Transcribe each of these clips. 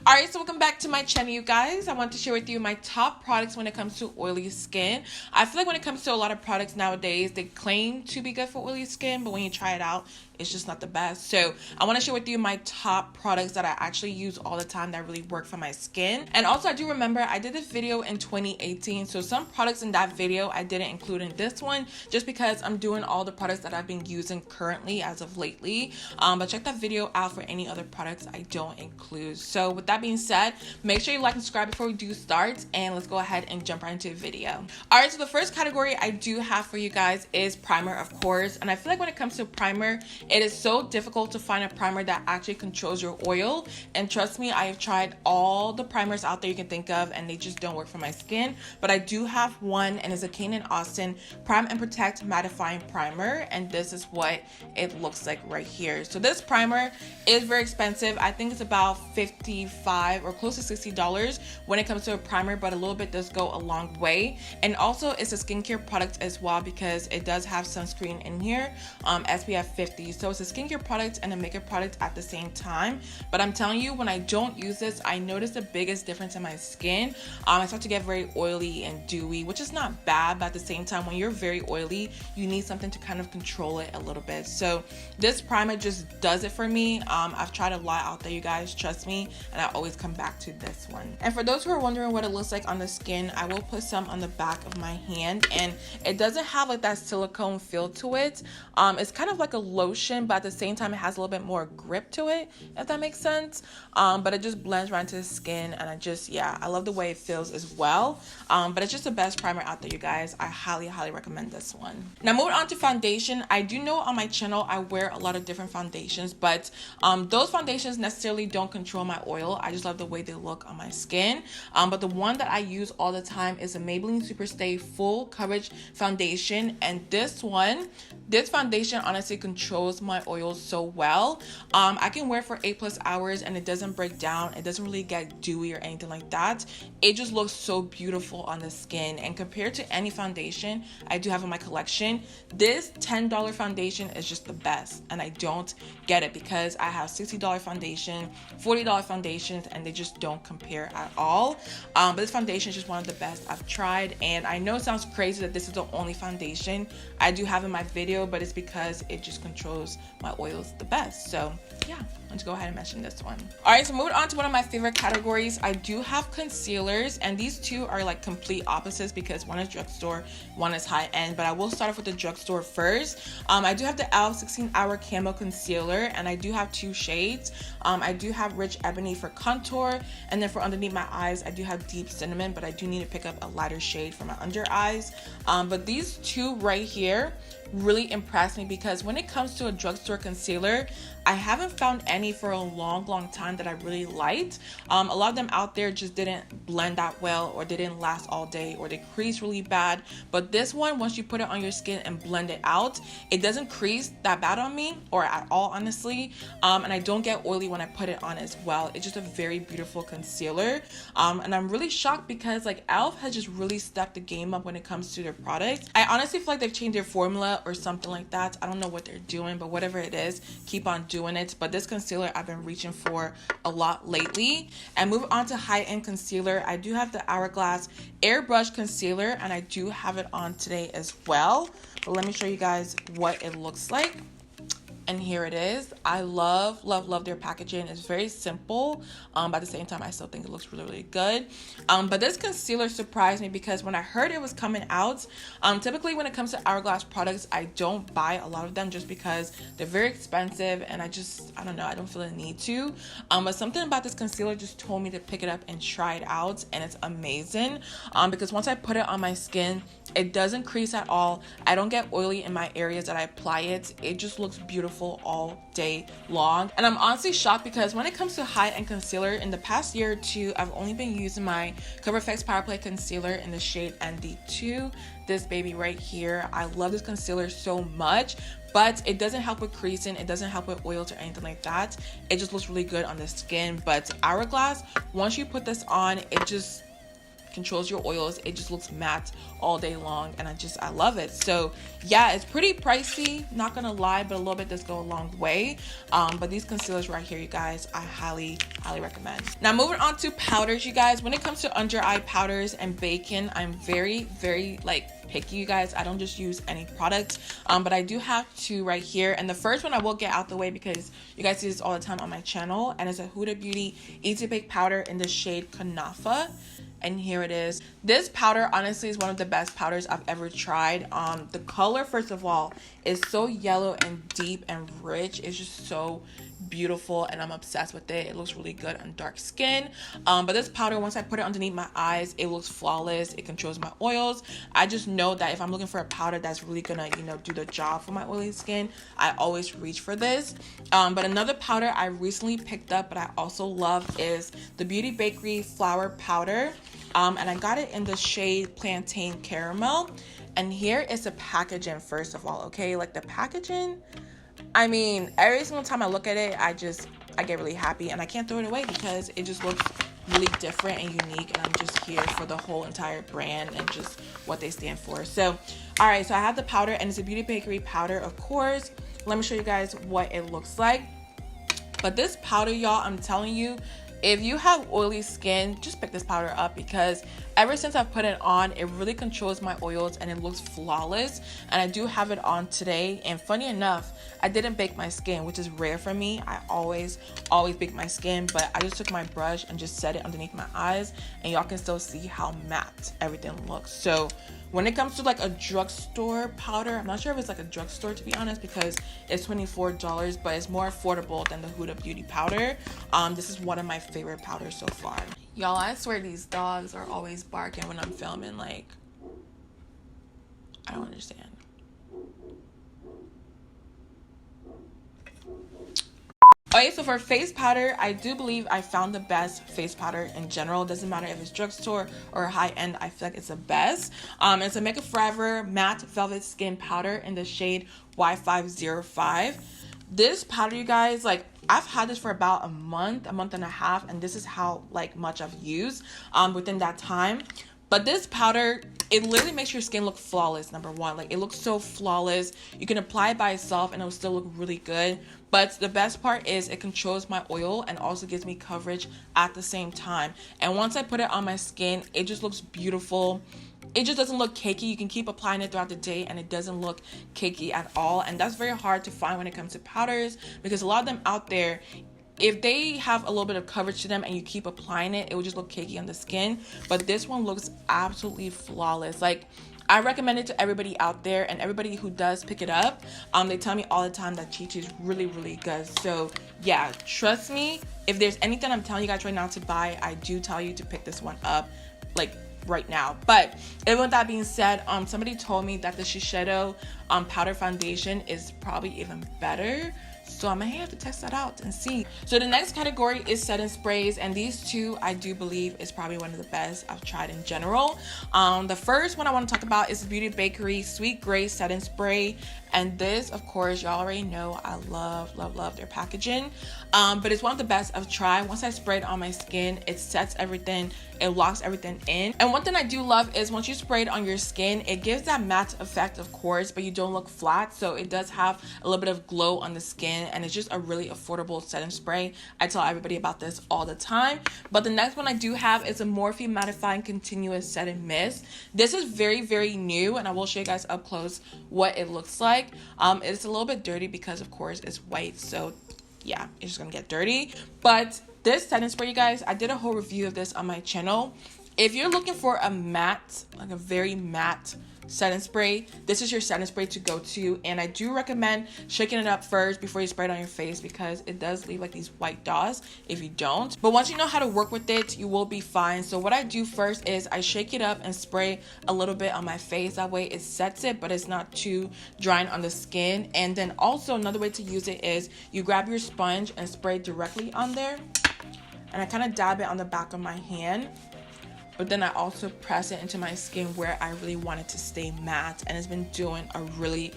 Alright, so welcome back to my channel, you guys. I want to share with you my top products when it comes to oily skin. I feel like when it comes to a lot of products nowadays, they claim to be good for oily skin, but when you try it out, it's just not the best. So I want to share with you my top products that I actually use all the time that really work for my skin. And also, I do remember I did this video in 2018, so some products in that video I didn't include in this one just because I'm doing all the products that I've been using currently as of lately. But check that video out for any other products I don't include. So with that being said, make sure you like and subscribe before we do start, and let's go ahead and jump right into the video. Alright, so the first category I do have for you guys is primer, of course. And I feel like when it comes to primer, it is so difficult to find a primer that actually controls your oil. And trust me, I have tried all the primers out there you can think of, and they just don't work for my skin. But I do have one, and it's a Kane & Austin Prime and Protect Mattifying Primer. And this is what it looks like right here. So this primer is very expensive. I think it's about $55 or close to $60 when it comes to a primer, but a little bit does go a long way. And also it's a skincare product as well because it does have sunscreen in here, SPF 50. So it's a skincare product and a makeup product at the same time. But I'm telling you, when I don't use this, I notice the biggest difference in my skin. I start to get very oily and dewy, which is not bad, but at the same time, when you're very oily, you need something to kind of control it a little bit. So this primer just does it for me. I've tried a lot out there, you guys, trust me, and I always come back to this one. And for those who are wondering what it looks like on the skin, I will put some on the back of my hand, and it doesn't have like that silicone feel to it. It's kind of like a lotion, but at the same time it has a little bit more grip to it, if that makes sense. But it just blends right into the skin, and I love the way it feels as well. But it's just the best primer out there, you guys. I highly recommend this one. Now moving on to foundation, I do know on my channel I wear a lot of different foundations, but those foundations necessarily don't control my oil. I just love the way they look on my skin. But the one that I use all the time is a Maybelline Superstay Full Coverage Foundation, and this foundation honestly controls my oils so well. I can wear it for 8+ hours and it doesn't break down. It doesn't really get dewy or anything like that. It just looks so beautiful on the skin, and compared to any foundation I do have in my collection, this $10 foundation is just the best, and I don't get it because I have $60 foundation, $40 foundations, and they just don't compare at all. But this foundation is just one of the best I've tried, and I know it sounds crazy that this is the only foundation I do have in my video, but it's because it just controls my oils the best. So yeah, let's go ahead and mention this one. Alright, so moving on to one of my favorite categories, I do have concealers, and these two are like complete opposites because one is drugstore, one is high end. But I will start off with the drugstore first. I do have the e.l.f. 16-Hour Camo Concealer, and I do have two shades. I do have Rich Ebony for contour, and then for underneath my eyes I do have Deep Cinnamon, but I do need to pick up a lighter shade for my under eyes. But these two right here really impressed me because when it comes to a drugstore concealer, I haven't found any for a long time that I really liked. A lot of them out there just didn't blend that well, or they didn't last all day, or they crease really bad. But this one, once you put it on your skin and blend it out, it doesn't crease that bad on me, or at all, honestly. And I don't get oily when I put it on as well. It's just a very beautiful concealer. And I'm really shocked because like e.l.f. has just really stepped the game up when it comes to their products. I honestly feel like they've changed their formula or something like that. I don't know what they're doing, but whatever it is, keep on doing it. But this concealer I've been reaching for a lot lately. And moving on to high-end concealer, I do have the Hourglass Airbrush Concealer, and I do have it on today as well. But let me show you guys what it looks like. And here it is. I love their packaging. It's very simple, but at the same time I still think it looks really good. But this concealer surprised me because when I heard it was coming out, typically when it comes to Hourglass products, I don't buy a lot of them just because they're very expensive, and I don't know, I don't feel the need to. But something about this concealer just told me to pick it up and try it out, and it's amazing. Because once I put it on my skin, it doesn't crease at all. I don't get oily in my areas that I apply it. It just looks beautiful all day long. And I'm honestly shocked because when it comes to high-end concealer, in the past year or two, I've only been using my CoverFX Power Play Concealer in the shade ND2. This baby right here. I love this concealer so much, but it doesn't help with creasing. It doesn't help with oils or anything like that. It just looks really good on the skin. But Hourglass, once you put this on, controls your oils. It just looks matte all day long, and I love it. So yeah, it's pretty pricey, not gonna lie, but a little bit does go a long way. But these concealers right here, you guys, I highly recommend. Now moving on to powders, you guys. When it comes to under eye powders and bacon, I'm very like picky, you guys. I don't just use any product, but I do have two right here, and the first one I will get out the way because you guys see this all the time on my channel, and it's a Huda Beauty Easy Bake powder in the shade Kunafa. And here it is. This powder honestly is one of the best powders I've ever tried. The color, first of all, is so yellow and deep and rich. It's just so beautiful, and I'm obsessed with it. It looks really good on dark skin. But this powder, once I put it underneath my eyes, it looks flawless. It controls my oils. I just know that if I'm looking for a powder that's really gonna, you know, do the job for my oily skin, I always reach for this. But another powder I recently picked up but I also love is the Beauty Bakerie Flour Powder. And I got it in the shade Plantain Caramel. And here is the packaging, first of all, okay? Like the packaging, I mean, every single time I look at it, I get really happy, and I can't throw it away because it just looks really different and unique, and I'm just here for the whole entire brand and just what they stand for. So, all right, so I have the powder, and it's a Beauty Bakerie powder, of course. Let me show you guys what it looks like. But this powder, y'all, I'm telling you, if you have oily skin, just pick this powder up because ever since I've put it on, it really controls my oils and it looks flawless. And I do have it on today. And funny enough, I didn't bake my skin, which is rare for me. I always bake my skin, but I just took my brush and just set it underneath my eyes, and y'all can still see how matte everything looks. So when it comes to like a drugstore powder, I'm not sure if it's like a drugstore to be honest because it's $24, but it's more affordable than the Huda Beauty powder. This is one of my favorite powders so far. Y'all, I swear these dogs are always barking when I'm filming. Like, I don't understand. Okay, so for face powder, I do believe I found the best face powder in general. It doesn't matter if it's drugstore or high end, I feel like it's the best. It's a Make Up Forever Matte Velvet Skin Powder in the shade Y505. This powder, you guys, like, I've had this for about a month and a half, and this is how like much I've used within that time. But this powder, it literally makes your skin look flawless, number one. Like, it looks so flawless. You can apply it by itself and it'll still look really good. But the best part is it controls my oil and also gives me coverage at the same time. And once I put it on my skin, it just looks beautiful. It just doesn't look cakey. You can keep applying it throughout the day and it doesn't look cakey at all. And that's very hard to find when it comes to powders because a lot of them out there, if they have a little bit of coverage to them and you keep applying it, it will just look cakey on the skin. But this one looks absolutely flawless. Like, I recommend it to everybody out there, and everybody who does pick it up, they tell me all the time that Chi Chi is really good. So yeah, trust me, if there's anything I'm telling you guys right now to buy, I do tell you to pick this one up, like, right now. But even with that being said, somebody told me that the Shiseido powder foundation is probably even better. So I may have to test that out and see. So the next category is setting sprays, and these two I do believe is probably one of the best I've tried in general. The first one I want to talk about is the Beauty Bakerie Sweet Grace Setting Spray, and this, of course, y'all already know I love their packaging. But it's one of the best I've tried. Once I spray it on my skin, it sets everything, it locks everything in. And one thing I do love is once you spray it on your skin, it gives that matte effect, of course, but you don't look flat. So it does have a little bit of glow on the skin, and it's just a really affordable setting spray. I tell everybody about this all the time. But the next one I do have is a Morphe Mattifying Continuous Setting Mist. This is very new, and I will show you guys up close what it looks like. It's a little bit dirty because, of course, it's white, so yeah, it's just gonna get dirty. But this setting spray, you guys, I did a whole review of this on my channel. If you're looking for a matte, like a very matte setting spray, this is your setting spray to go to. And I do recommend shaking it up first before you spray it on your face because it does leave like these white dots if you don't. But once you know how to work with it, you will be fine. So what I do first is I shake it up and spray a little bit on my face. That way it sets it, but it's not too drying on the skin. And then also another way to use it is you grab your sponge and spray directly on there. And I kind of dab it on the back of my hand. but then I also press it into my skin where I really want it to stay matte, and it's been doing a really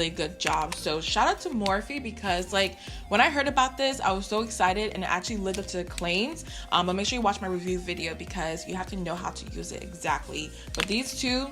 good job. So shout out to Morphe, because like when I heard about this, I was so excited and it actually lived up to the claims. But make sure you watch my review video because you have to know how to use it exactly. But these two,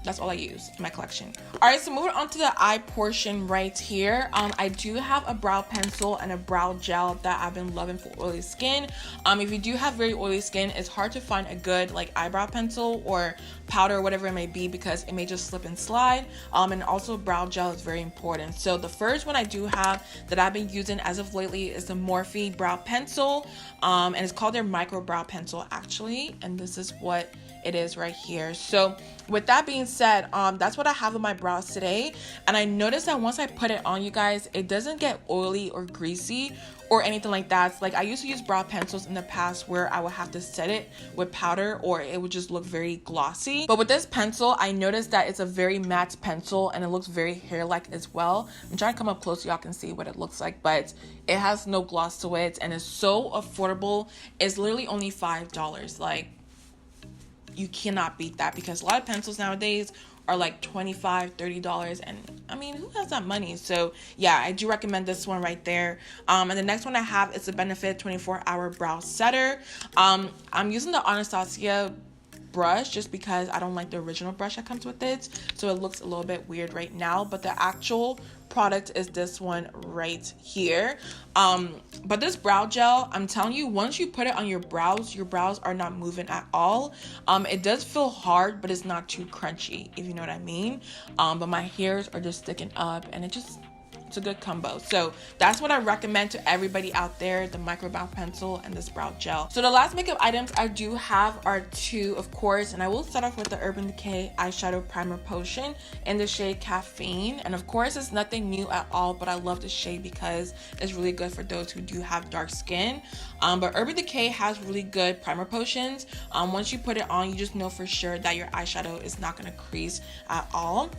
that's all I use in my collection. All right, so moving on to the eye portion right here. I do have a brow pencil and a brow gel that I've been loving for oily skin. If you do have very oily skin, it's hard to find a good like eyebrow pencil or powder or whatever it may be, because it may just slip and slide. And also brow gel is very important. So the first one I do have that I've been using as of lately is the Morphe brow pencil. And it's called their micro brow pencil actually. And this is what it is right here. So with that being said, that's what I have on my brows today, and I noticed that once I put it on, you guys, it doesn't get oily or greasy or anything like that. Like I used to use brow pencils in the past where I would have to set it with powder or it would just look very glossy, but with this pencil I noticed that it's a very matte pencil and it looks very hair-like as well. I'm trying to come up close so y'all can see what it looks like, but it has no gloss to it and it's so affordable. It's literally only $5. Like, you cannot beat that, because a lot of pencils nowadays are like $25-$30, and I mean, who has that money? So yeah, I do recommend this one right there. And the next one I have is the Benefit 24-Hour Brow Setter. I'm using the Anastasia brush just because I don't like the original brush that comes with it, so it looks a little bit weird right now, but the actual product is this one right here. But this brow gel, I'm telling you, once you put it on your brows are not moving at all. It does feel hard, but it's not too crunchy, if you know what I mean. But my hairs are just sticking up, and it's a good combo. So that's what I recommend to everybody out there, the micro brow pencil and this brow gel. So the last makeup items I do have are two, of course, and I will start off with the Urban Decay eyeshadow primer potion in the shade Caffeine. And of course, it's nothing new at all, but I love the shade because it's really good for those who do have dark skin. But Urban Decay has really good primer potions. Once you put it on, you just know for sure that your eyeshadow is not going to crease at all.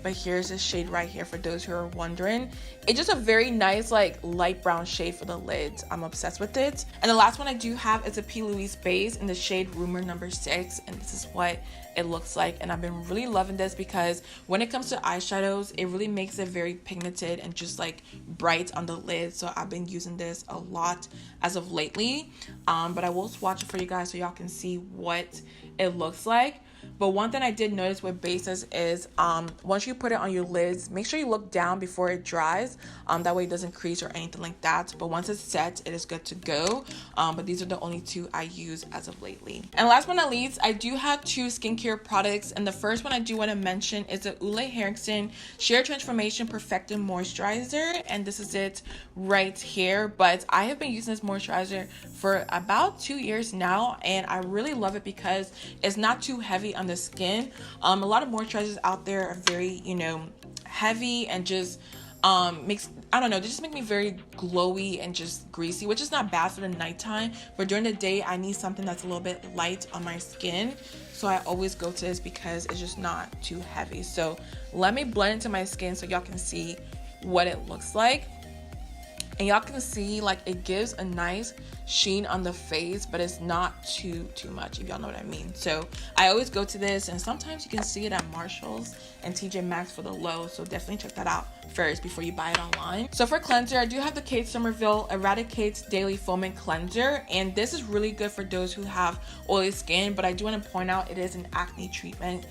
But here's this shade right here for those who are wondering. It's just a very nice like light brown shade for the lids. I'm obsessed with it. And the last one I do have is a P.Louise base in the shade Rumor number 6, and this is what it looks like. And I've been really loving this because when it comes to eyeshadows, it really makes it very pigmented and just like bright on the lid. So I've been using this a lot as of lately, but I will swatch it for you guys so y'all can see what it looks like. But one thing I did notice with bases is once you put it on your lids, make sure you look down before it dries. That way it doesn't crease or anything like that. But once it's set, it is good to go. But these are the only two I use as of lately. And last but not least, I do have two skincare products. And the first one I do want to mention is the Henriksen Sheer Transformation Perfecting Moisturizer. And this is it right here. But I have been using this moisturizer for about 2 years now. And I really love it because it's not too heavy on the skin. A lot of moisturizers out there are very, you know, heavy and just makes, I don't know, they just make me very glowy and just greasy, which is not bad for the nighttime, but during the day I need something that's a little bit light on my skin. So I always go to this because it's just not too heavy. So let me blend into my skin so y'all can see what it looks like. And y'all can see like it gives a nice sheen on the face, but it's not too much, if y'all know what I mean. So I always go to this, and sometimes you can see it at Marshall's and TJ Maxx for the low, so definitely check that out first before you buy it online. So for cleanser, I do have the Kate Somerville EradiKate Daily Foaming Cleanser, and this is really good for those who have oily skin, but I do want to point out it is an acne treatment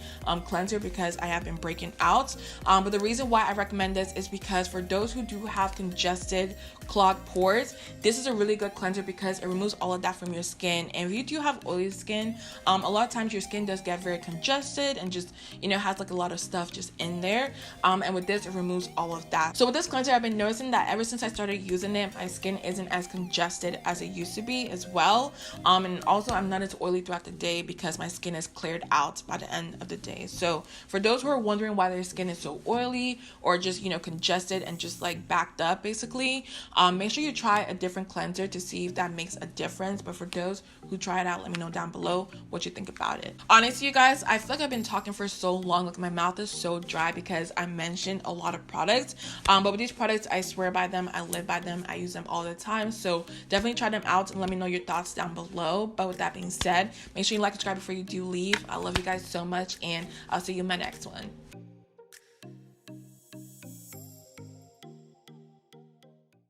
cleanser because I have been breaking out. But the reason why I recommend this is because for those who do have congested, clogged pores, this is a really good cleanser because it removes all of that from your skin. And if you do have oily skin, a lot of times your skin does get very congested and just, you know, has like a lot of stuff just in there. And with this, it removes all of that. So with this cleanser, I've been noticing that ever since I started using it, my skin isn't as congested as it used to be as well. And also I'm not as oily throughout the day because my skin is cleared out by the end of the day. So for those who are wondering why their skin is so oily or just, you know, congested and just like backed up basically, make sure you try a different cleanser to see if that makes a difference. But for those who try it out, let me know down below what you think about it. Honestly, you guys, I feel like I've been talking for so long, like my mouth is so dry because I mentioned a lot of products. products. But with these products, I swear by them. I live by them. I use them all the time. So definitely try them out and let me know your thoughts down below. But with that being said, make sure you like and subscribe before you do leave. I love you guys so much, and I'll see you in my next one.